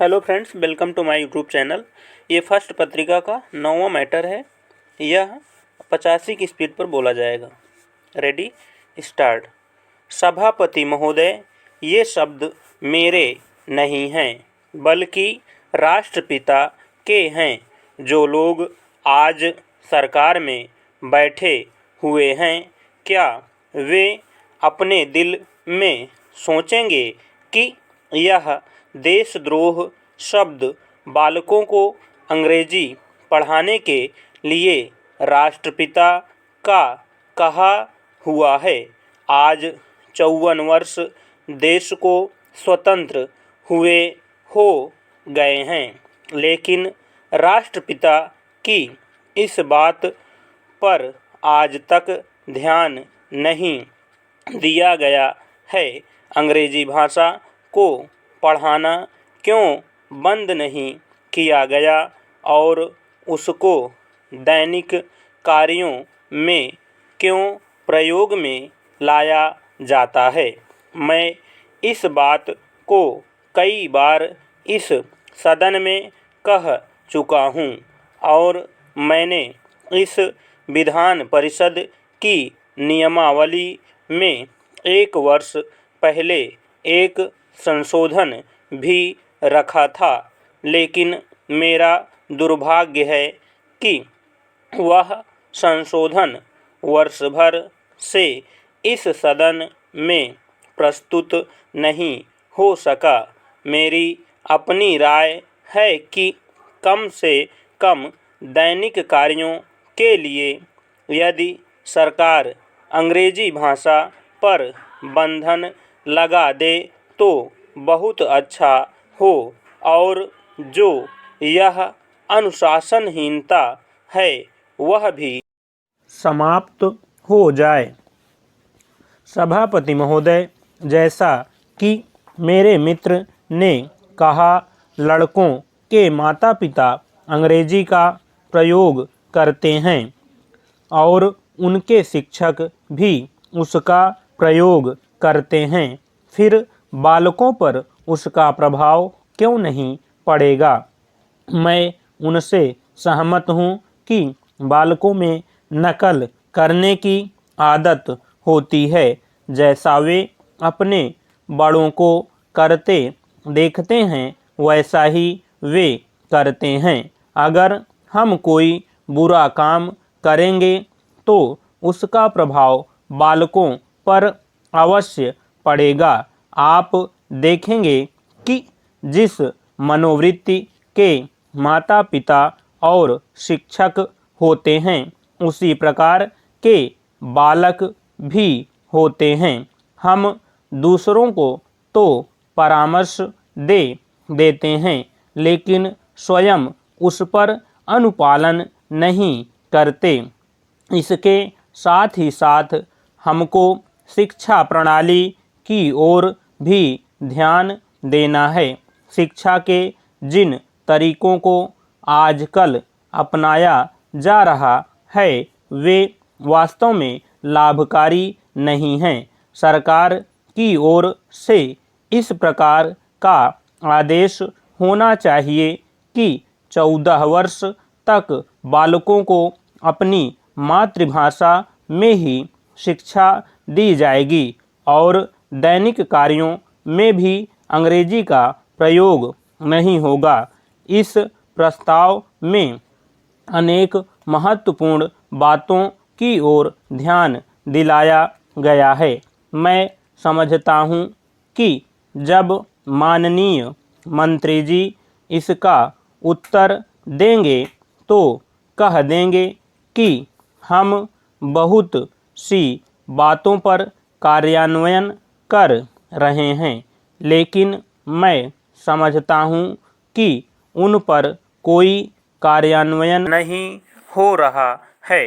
Hello friends, welcome to my YouTube channel. ये first पत्रिका का 9वां मैटर है। यह 85 की स्पीड पर बोला जाएगा। Ready, start. सभापति महोदय, ये शब्द मेरे नहीं हैं बल्कि राष्ट्रपिता के हैं। जो लोग आज सरकार में बैठे हुए हैं, क्या वे अपने दिल में सोचेंगे कि यह देशद्रोह शब्द बालकों को अंग्रेजी पढ़ाने के लिए राष्ट्रपिता का कहा हुआ है। आज 54 वर्ष देश को स्वतंत्र हुए हो गए हैं, लेकिन राष्ट्रपिता की इस बात पर आज तक ध्यान नहीं दिया गया है। अंग्रेजी भाषा को पढ़ाना क्यों बंद नहीं किया गया और उसको दैनिक कार्यों में क्यों प्रयोग में लाया जाता है। मैं इस बात को कई बार इस सदन में कह चुका हूँ और मैंने इस विधान परिषद की नियमावली में 1 वर्ष पहले एक संशोधन भी रखा था, लेकिन मेरा दुर्भाग्य है कि वह संशोधन वर्ष भर से इस सदन में प्रस्तुत नहीं हो सका। मेरी अपनी राय है कि कम से कम दैनिक कार्यों के लिए यदि सरकार अंग्रेजी भाषा पर बंधन लगा दे तो बहुत अच्छा हो और जो यह अनुशासनहीनता है वह भी समाप्त हो जाए। सभापति महोदय, जैसा कि मेरे मित्र ने कहा, लड़कों के माता पिता अंग्रेजी का प्रयोग करते हैं और उनके शिक्षक भी उसका प्रयोग करते हैं। फिर बालकों पर उसका प्रभाव क्यों नहीं पड़ेगा। मैं उनसे सहमत हूँ कि बालकों में नकल करने की आदत होती है, जैसा वे अपने बड़ों को करते देखते हैं वैसा ही वे करते हैं। अगर हम कोई बुरा काम करेंगे तो उसका प्रभाव बालकों पर अवश्य पड़ेगा। आप देखेंगे कि जिस मनोवृत्ति के माता पिता और शिक्षक होते हैं, उसी प्रकार के बालक भी होते हैं। हम दूसरों को तो परामर्श दे देते हैं, लेकिन स्वयं उस पर अनुपालन नहीं करते। इसके साथ ही साथ हमको शिक्षा प्रणाली की ओर भी ध्यान देना है। शिक्षा के जिन तरीकों को आजकल अपनाया जा रहा है वे वास्तव में लाभकारी नहीं हैं। सरकार की ओर से इस प्रकार का आदेश होना चाहिए कि 14 वर्ष तक बालकों को अपनी मातृभाषा में ही शिक्षा दी जाएगी और दैनिक कार्यों में भी अंग्रेजी का प्रयोग नहीं होगा। इस प्रस्ताव में अनेक महत्वपूर्ण बातों की ओर ध्यान दिलाया गया है। मैं समझता हूँ कि जब माननीय मंत्री जी इसका उत्तर देंगे तो कह देंगे कि हम बहुत सी बातों पर कार्यान्वयन कर रहे हैं, लेकिन मैं समझता हूँ कि उन पर कोई कार्यान्वयन नहीं हो रहा है।